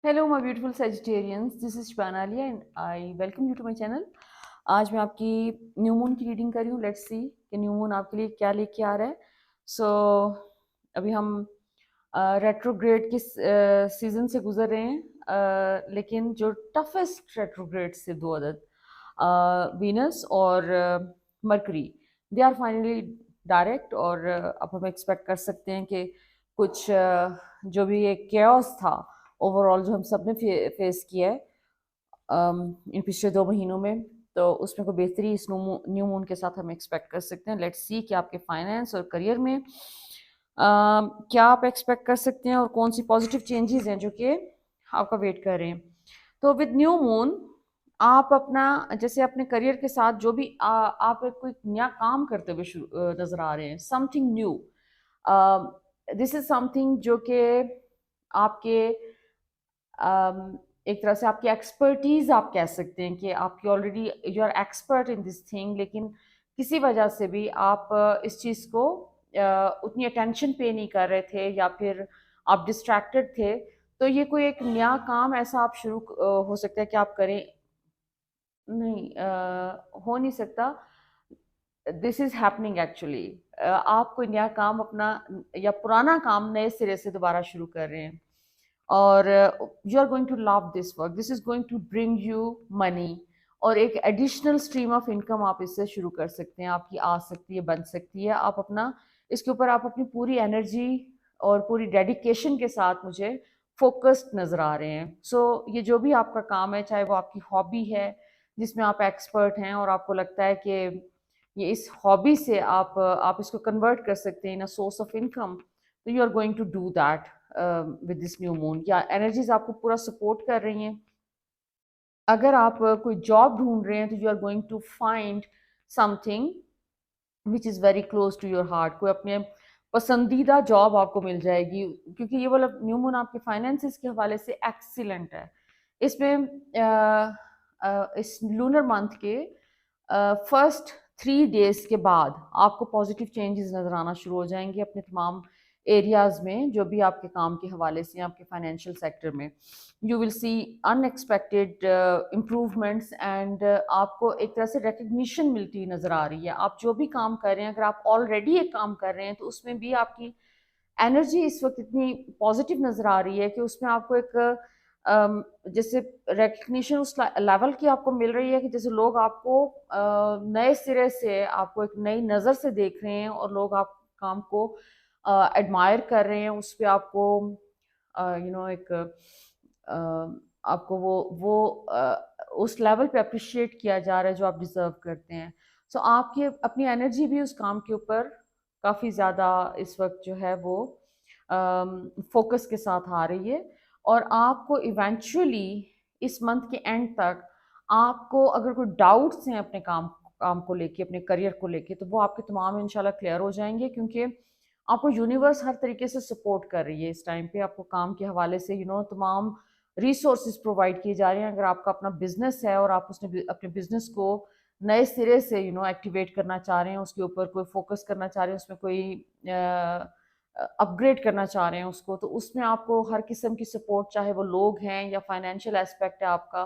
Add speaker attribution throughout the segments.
Speaker 1: Hello my beautiful sagittarians, this is Shabana Ali and I welcome you to my channel. आज मैं आपकी new moon की reading कर रही हूँ। लेट्स सी कि न्यू मून आपके लिए क्या लेके आ रहा है। सो अभी हम रेट्रोग्रेड के सीजन से गुजर रहे हैं, लेकिन जो टफेस्ट रेट्रोग्रेड से दो अदद, वीनस और Mercury, they are finally direct. और अब हम एक्सपेक्ट कर सकते हैं कि कुछ जो भी एक केओस था ओवरऑल जो हम सब ने फेस किया है इन पिछले 2 महीनों में, तो उसमें कोई बेहतरी इस न्यू मून के साथ हम एक्सपेक्ट कर सकते हैं। लेट्स सी कि आपके फाइनेंस और करियर में क्या आप एक्सपेक्ट कर सकते हैं और कौन सी पॉजिटिव चेंजेस हैं जो कि आपका वेट कर रहे हैं। तो विद न्यू मून आप अपना, जैसे अपने करियर के साथ जो भी आप एक कोई नया काम करते हुए नजर आ रहे हैं, something new, this is something जो कि आपके एक तरह से आपकी एक्सपर्टीज आप कह सकते हैं कि आपकी already you are expert in this thing, लेकिन किसी वजह से भी आप इस चीज़ को उतनी अटेंशन पे नहीं कर रहे थे या फिर आप डिस्ट्रैक्टेड थे। तो ये कोई एक नया काम ऐसा आप शुरू हो सकता है कि आप करें। नहीं, हो नहीं सकता। This is happening actually. आप कोई नया काम अपना या पुराना काम नए सिरे से दोबारा शुरू कर रहे हैं और you are going to love this work, this is going to bring you money, और एक एडिशनल स्ट्रीम ऑफ इनकम आप इससे शुरू कर सकते हैं, आपकी आ सकती है, बन सकती है। आप अपना इसके ऊपर आप अपनी पूरी एनर्जी और पूरी डेडिकेशन के साथ मुझे फोकस्ड नज़र आ रहे हैं। ये जो भी आपका काम है, चाहे वो आपकी हॉबी है जिसमें आप एक्सपर्ट हैं और आपको लगता है कि ये इस हॉबी से आप इसको कन्वर्ट कर सकते हैं in a source of income, तो you are going to do that with this new moon. या एनर्जीज आपको पूरा सपोर्ट कर रही हैं। अगर आप कोई जॉब ढूंढ रहे हैं तो you are going to find something which is very close to your heart. कोई अपने पसंदीदा जॉब आपको मिल जाएगी, क्योंकि ये वाला न्यू मून आपके फाइनेंसिस के हवाले से एक्सीलेंट है। इसमें इस लूनर मंथ के फर्स्ट 3 डेज के बाद आपको पॉजिटिव चेंजेस नज़र आना शुरू हो जाएंगे अपने तमाम एरियाज़ में, जो भी आपके काम के हवाले से, आपके फाइनेंशियल सेक्टर में। You will see unexpected improvements and आपको एक तरह से रिकग्निशन मिलती नज़र आ रही है। आप जो भी काम कर रहे हैं, अगर आप ऑलरेडी एक काम कर रहे हैं तो उसमें भी आपकी एनर्जी इस वक्त इतनी पॉजिटिव नज़र आ रही है कि उसमें आपको एक जैसे रिकग्निशन उस लेवल की आपको मिल रही है कि जैसे लोग आपको नए सिरे से, आपको एक नई नज़र से देख रहे हैं और लोग आप काम को एडमायर कर रहे हैं। उस पर आपको एक आपको उस लेवल पे अप्रिशिएट किया जा रहा है जो आप डिजर्व करते हैं। आपकी अपनी एनर्जी भी उस काम के ऊपर काफ़ी ज़्यादा इस वक्त जो है वो फोकस के साथ आ रही है। और आपको इवेंचुअली इस मंथ के एंड तक, आपको अगर कोई डाउट्स हैं अपने काम काम को लेके, अपने करियर को लेके, तो वो आपके तमाम इंशाल्लाह क्लियर हो जाएंगे, क्योंकि आपको यूनिवर्स हर तरीके से सपोर्ट कर रही है। इस टाइम पे आपको काम के हवाले से तमाम रिसोर्सेज प्रोवाइड किए जा रहे हैं। अगर आपका अपना बिजनेस है और आप उसने अपने बिजनेस को नए सिरे से एक्टिवेट करना चाह रहे हैं, उसके ऊपर कोई फोकस करना चाह रहे हैं, उसमें कोई अपग्रेड करना चाह रहे हैं उसको, तो उसमें आपको हर किस्म की सपोर्ट, चाहे वो लोग हैं या फाइनेंशियल एस्पेक्ट है आपका,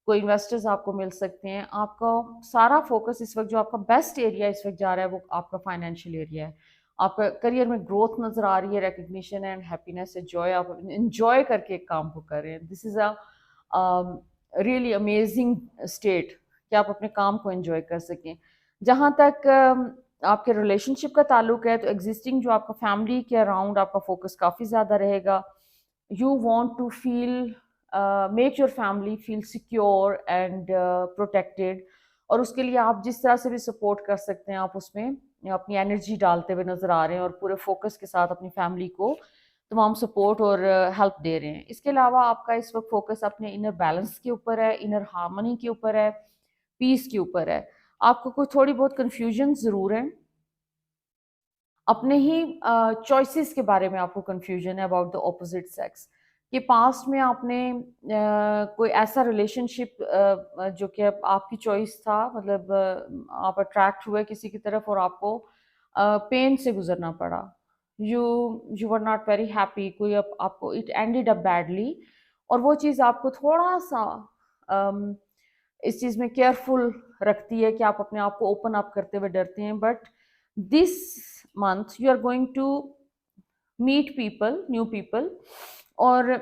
Speaker 1: कोई इन्वेस्टर्स आपको मिल सकते हैं। आपका सारा फोकस इस वक्त, जो आपका बेस्ट एरिया इस वक्त जा रहा है, वो आपका फाइनेंशियल एरिया है। आपका करियर में ग्रोथ नजर आ रही है, रिकग्निशन एंड हैप्पीनेस से जॉय, आप इंजॉय करके एक काम को कर रहे हैं। This is a really amazing state कि आप अपने काम को एंजॉय कर सकें। जहाँ तक आपके रिलेशनशिप का ताल्लुक है, तो एग्जिस्टिंग जो आपका फैमिली के अराउंड आपका फोकस काफ़ी ज़्यादा रहेगा। You want to feel, make your family feel secure and protected, और उसके लिए आप जिस तरह से भी सपोर्ट कर सकते हैं, आप उसमें अपनी एनर्जी डालते हुए नज़र आ रहे हैं और पूरे फोकस के साथ अपनी फैमिली को तमाम सपोर्ट और हेल्प दे रहे हैं। इसके अलावा आपका इस वक्त फोकस अपने इनर बैलेंस के ऊपर है, इनर हार्मनी के ऊपर है, पीस के ऊपर है। आपको कोई थोड़ी बहुत कन्फ्यूजन ज़रूर है, अपने ही चॉइसेस के बारे में आपको कन्फ्यूजन है अबाउट द ऑपोजिट सेक्स, कि पास्ट में आपने कोई ऐसा रिलेशनशिप जो कि आपकी चॉइस था, मतलब आप अट्रैक्ट हुए किसी की तरफ और आपको पेन से गुजरना पड़ा, you you were not very happy, कोई आपको इट एंडेड अप बैडली, और वो चीज़ आपको थोड़ा-सा इस चीज़ में केयरफुल रखती है कि आप अपने आप को ओपन अप करते हुए डरते हैं। But this month you are going to meet people, new people, और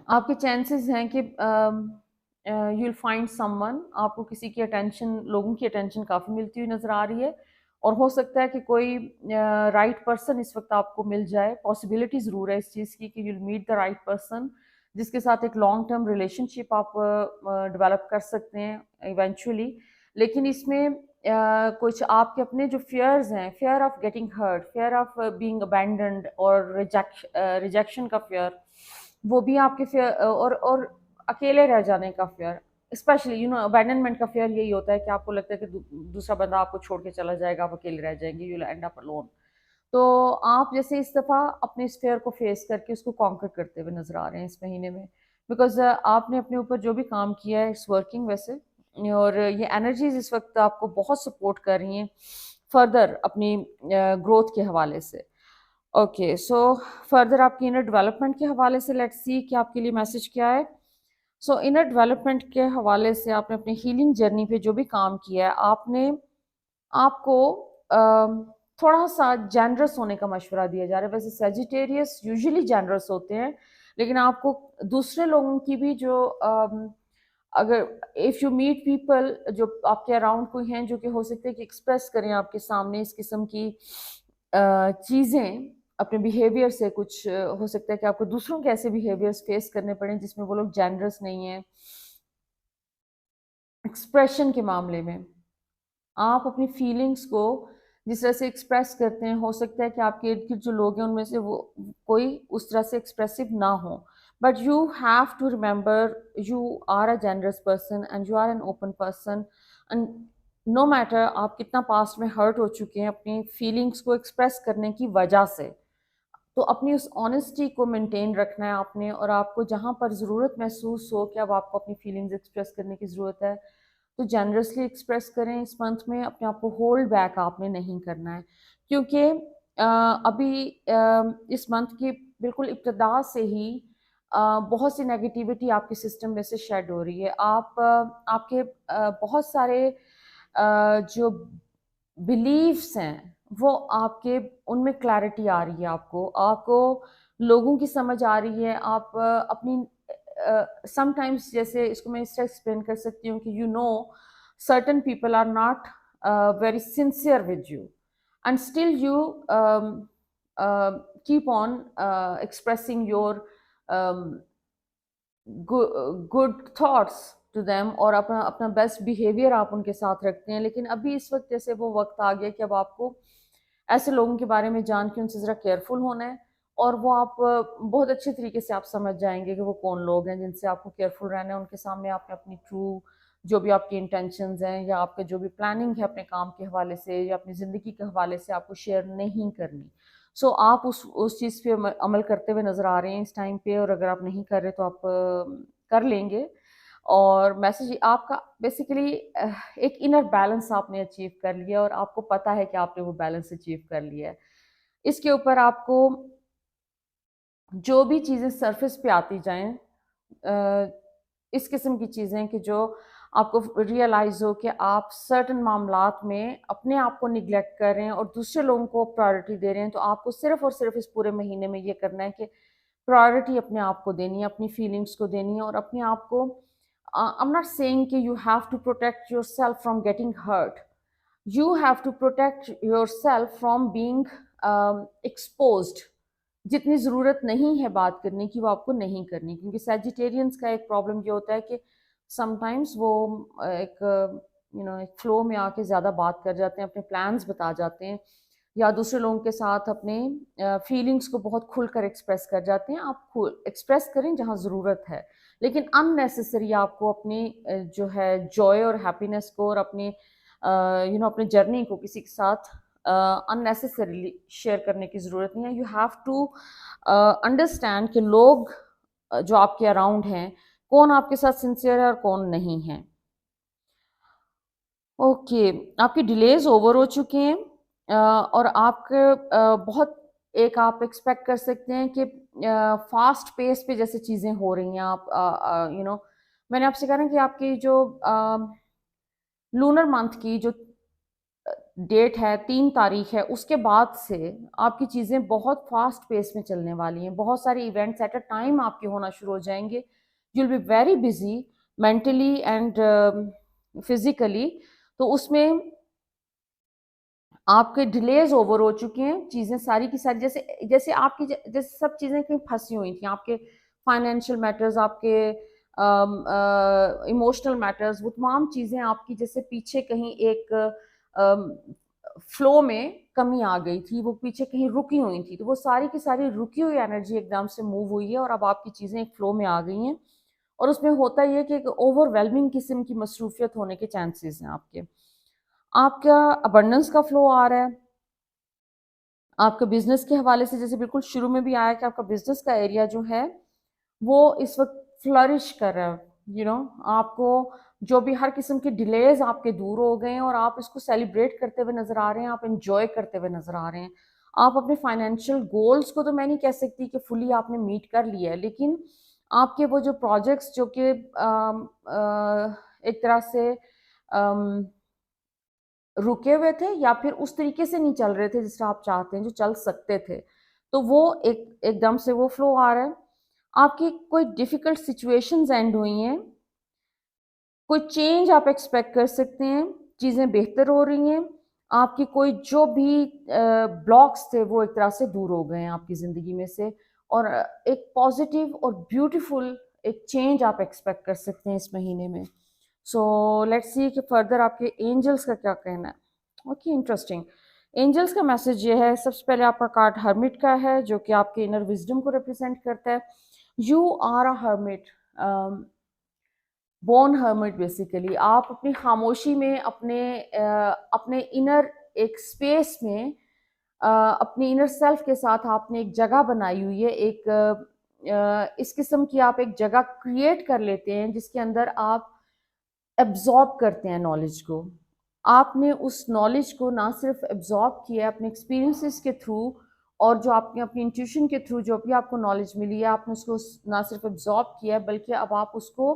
Speaker 1: आपके चांसेस हैं कि यू विल फाइंड समवन, आपको किसी की अटेंशन, लोगों की अटेंशन काफ़ी मिलती हुई नज़र आ रही है, और हो सकता है कि कोई राइट पर्सन इस वक्त आपको मिल जाए। पॉसिबिलिटी ज़रूर है इस चीज़ की कि you will meet the right person, जिसके साथ एक लॉन्ग टर्म रिलेशनशिप आप डेवलप कर सकते हैं इवेंचुअली। लेकिन इसमें कुछ आपके अपने जो फियर्स हैं, fear of getting hurt, fear of being abandoned, और रिजेक्शन का फियर, वो भी आपके फियर, और अकेले रह जाने का फियर, स्पेशली अबैंडनमेंट का फियर यही होता है कि आपको लगता है कि दूसरा बंदा आपको छोड़ के चला जाएगा, आप अकेले रह जाएंगे, you will and up alone. तो आप जैसे इस दफ़ा अपने इस फेयर को फेस करके उसको कॉन्कर करते हुए नजर आ रहे हैं इस महीने में, बिकॉज आपने अपने ऊपर जो भी काम किया है इट्स वर्किंग वैसे, और ये एनर्जीज इस वक्त आपको बहुत सपोर्ट कर रही हैं फर्दर अपनी ग्रोथ के हवाले से। ओके, सो फर्दर आपकी इनर डेवलपमेंट के हवाले से लेट्स सी कि आपके लिए मैसेज क्या है। सो इनर डेवलपमेंट के हवाले से आपने अपनी हीलिंग जर्नी पे जो भी काम किया है, आपने आपको थोड़ा सा जेनरस होने का मशवरा दिया जा रहा है। वैसे सेजिटेरियस यूजुअली जेनरस होते हैं, लेकिन आपको दूसरे लोगों की भी जो अगर इफ़ यू मीट पीपल जो आपके अराउंड कोई हैं जो कि हो सकते हैं कि एक्सप्रेस करें आपके सामने इस किस्म की चीज़ें अपने बिहेवियर से, कुछ हो सकता है कि आपको दूसरों के ऐसे बिहेवियर्स फेस करने पड़े जिसमें वो लोग जेनरस नहीं है एक्सप्रेशन के मामले में। आप अपनी फीलिंग्स को जिस तरह से एक्सप्रेस करते हैं, हो सकता है कि आपके इर्द गिर्द जो लोग हैं उनमें से वो कोई उस तरह से एक्सप्रेसिव ना हो, but you have to remember you are a generous person and you are an open person, and no matter आप कितना पास्ट में हर्ट हो चुके हैं अपनी फीलिंग्स को एक्सप्रेस करने की वजह से, तो अपनी उस ऑनेस्टी को मेंटेन रखना है आपने। और आपको जहाँ पर ज़रूरत महसूस हो कि अब आपको अपनी फीलिंग्स एक्सप्रेस करने की ज़रूरत है, तो जेनरसली एक्सप्रेस करें इस मंथ में, अपने आप को होल्ड बैक आपने नहीं करना है। क्योंकि अभी इस मंथ की बिल्कुल इब्तदा से ही बहुत सी नेगेटिविटी आपके सिस्टम में से शेड हो रही है। आपके बहुत सारे जो बिलीव्स हैं वो आपके, उनमें क्लैरिटी आ रही है, आपको आपको लोगों की समझ आ रही है। आप अपनी समटाइम्स, जैसे इसको मैं इस तरह एक्सप्लेन कर सकती हूँ कि certain people are not very sincere with you, and still you keep on expressing your um, good thoughts to them, और अपना अपना बेस्ट बिहेवियर आप उनके साथ रखते हैं। लेकिन अभी इस वक्त जैसे वो वक्त आ गया कि अब आपको ऐसे लोगों के बारे में जान के उनसे ज़रा केयरफुल होना है, और वो आप बहुत अच्छे तरीके से आप समझ जाएंगे कि वो कौन लोग हैं जिनसे आपको केयरफुल रहना है। उनके सामने आपने अपनी ट्रू जो भी आपकी इंटेंशंस हैं, या आपका जो भी प्लानिंग है अपने काम के हवाले से या अपनी ज़िंदगी के हवाले से, आपको शेयर नहीं करनी। सो आप उस चीज़ पे अमल करते हुए नज़र आ रहे हैं इस टाइम पे, और अगर आप नहीं कर रहे तो आप कर लेंगे। और मैसेज आपका बेसिकली एक इनर बैलेंस आपने अचीव कर लिया, और आपको पता है कि आपने वो बैलेंस अचीव कर लिया है। इसके ऊपर आपको जो भी चीज़ें सरफेस पे आती जाएं, इस किस्म की चीज़ें कि जो आपको रियलाइज हो कि आप सर्टन मामलात में अपने आप को निगलेक्ट कर रहे हैं और दूसरे लोगों को प्रायोरिटी दे रहे हैं, तो आपको सिर्फ और सिर्फ इस पूरे महीने में ये करना है कि प्रायोरिटी अपने आप को देनी है, अपनी फीलिंग्स को देनी है, और अपने आप को आई एम नॉट सेइंग कि you have to protect yourself from getting hurt, you have to protect yourself from being exposed. जितनी ज़रूरत नहीं है बात करने की वो आपको नहीं करनी, क्योंकि सेजिटेरियंस का एक प्रॉब्लम ये होता है कि समटाइम्स वो एक एक फ्लो में आके ज़्यादा बात कर जाते हैं, अपने प्लान्स बता जाते हैं, या दूसरे लोगों के साथ अपने फीलिंग्स को बहुत खुलकर एक्सप्रेस कर जाते हैं। आप खुल एक्सप्रेस करें जहाँ ज़रूरत है, लेकिन अननेसेसरी आपको अपनी जो है जॉय और हैप्पीनेस को, और अपनी अपने जर्नी को किसी के साथ अननेसेसरीली शेयर करने की ज़रूरत नहीं है। यू हैव टू अंडरस्टैंड कि लोग जो आपके अराउंड हैं, कौन आपके साथ सिंसियर है और कौन नहीं है। ओके, आपके डिलेज ओवर हो चुके हैं, और आपके बहुत एक आप एक्सपेक्ट कर सकते हैं कि फास्ट पेस पे जैसे चीज़ें हो रही हैं, आप मैंने आपसे कहा ना कि आपकी जो लूनर मंथ की जो डेट है 3 तारीख है, उसके बाद से आपकी चीज़ें बहुत फास्ट पेस में चलने वाली हैं। बहुत सारे इवेंट्स एट अ टाइम आपके होना शुरू हो जाएंगे। You will be very busy mentally and physically. तो उसमें आपके डिलेज ओवर हो चुके हैं, चीज़ें सारी की सारी जैसे जैसे आपकी जैसे सब चीज़ें कहीं फंसी हुई थी, आपके फाइनेंशियल मैटर्स, आपके इमोशनल मैटर्स, वो तमाम चीज़ें आपकी जैसे पीछे कहीं एक फ्लो में कमी आ गई थी, वो पीछे कहीं रुकी हुई थी, तो वो सारी की सारी रुकी हुई एनर्जी एकदम से मूव हुई है और अब आपकी चीज़ें एक फ्लो में आ गई हैं। और उसमें होता ये है कि एक ओवरवेलमिंग किस्म की मसरूफियत होने के चांसेस हैं आपके। आपका अबंडेंस का फ्लो आ रहा है। आपके बिजनेस के हवाले से जैसे बिल्कुल शुरू में भी आया कि आपका बिजनेस का एरिया जो है वो इस वक्त फ्लरिश कर रहा है। आपको जो भी हर किस्म के डिलेज आपके दूर हो गए हैं और आप इसको सेलिब्रेट करते हुए नजर आ रहे हैं, आप इंजॉय करते हुए नजर आ रहे हैं। आप अपने फाइनेंशियल गोल्स को तो मैं नहीं कह सकती कि फुली आपने मीट कर लिया है, लेकिन आपके वो जो प्रोजेक्ट्स जो कि एक तरह से रुके हुए थे या फिर उस तरीके से नहीं चल रहे थे जिस तरह आप चाहते हैं, जो चल सकते थे, तो वो एकदम से वो फ्लो आ रहा है। आपकी कोई डिफिकल्ट सिचुएशंस एंड हुई हैं, कोई चेंज आप एक्सपेक्ट कर सकते हैं, चीज़ें बेहतर हो रही हैं। आपकी कोई जो भी ब्लॉक्स थे वो एक तरह से दूर हो गए हैं आपकी ज़िंदगी में से, और एक पॉजिटिव और ब्यूटीफुल एक चेंज आप एक्सपेक्ट कर सकते हैं इस महीने में। सो लेट्स सी कि फर्दर आपके एंजल्स का क्या कहना है। Okay, interesting. एंजल्स का मैसेज ये है, सबसे पहले आपका कार्ड हर्मिट का है जो कि आपके इनर विजडम को रिप्रेजेंट करता है। You are a hermit, born hermit. Basically आप अपनी खामोशी में अपने इनर एक स्पेस में अपनी इनर सेल्फ के साथ आपने एक जगह बनाई हुई है। इस किस्म की आप एक जगह क्रिएट कर लेते हैं जिसके अंदर आप एब्जॉर्ब करते हैं नॉलेज को। आपने उस नॉलेज को ना सिर्फ एब्जॉर्ब किया अपने एक्सपीरियंसेस के थ्रू, और जो आपने अपनी इंट्यूशन के थ्रू जो भी आपको नॉलेज मिली है, आपने उसको ना सिर्फ एब्जॉर्ब किया बल्कि अब आप उसको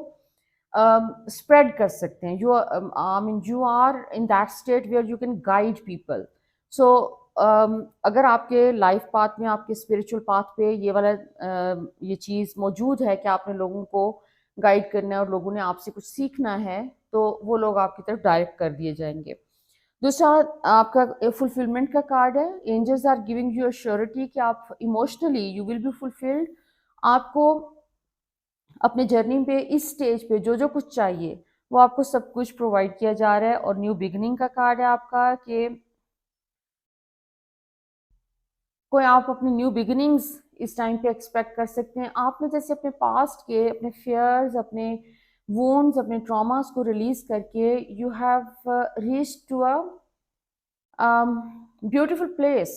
Speaker 1: स्प्रेड कर सकते हैं। I mean you are in that state where you can guide people. So अगर आपके लाइफ पाथ में, आपके स्पिरिचुअल पाथ पे ये वाला ये चीज़ मौजूद है कि आपने लोगों को गाइड करना है और लोगों ने आपसे कुछ सीखना है, तो वो लोग आपकी तरफ डायरेक्ट कर दिए जाएंगे। दूसरा आपका फुलफिलमेंट का कार्ड है। Angels are giving you surety कि आप emotionally you will be fulfilled. आपको अपने जर्नी पे इस स्टेज पे जो जो कुछ चाहिए वो आपको सब कुछ प्रोवाइड किया जा रहा है। और न्यू बिगनिंग का कार्ड है आपका कि कोई आप अपनी न्यू बिगिनिंग्स इस टाइम पे एक्सपेक्ट कर सकते हैं। आपने जैसे अपने पास्ट के अपने फियर्स, अपने वोन्स, अपने ट्रॉमास को रिलीज करके you have reach to a beautiful place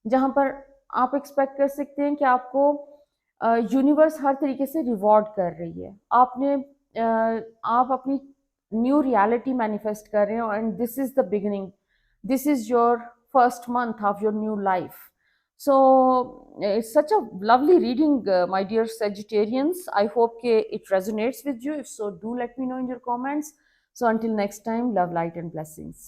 Speaker 1: जहाँ पर आप एक्सपेक्ट कर सकते हैं कि आपको यूनिवर्स हर तरीके से रिवॉर्ड कर रही है। आप अपनी न्यू रियलिटी मैनिफेस्ट कर रहे हो, and this is the beginning, this is your first month of your new life. So it's such a lovely reading, my dear Sagittarians. I hope it resonates with you. If so, do let me know in your comments. So until next time, love, light, and blessings.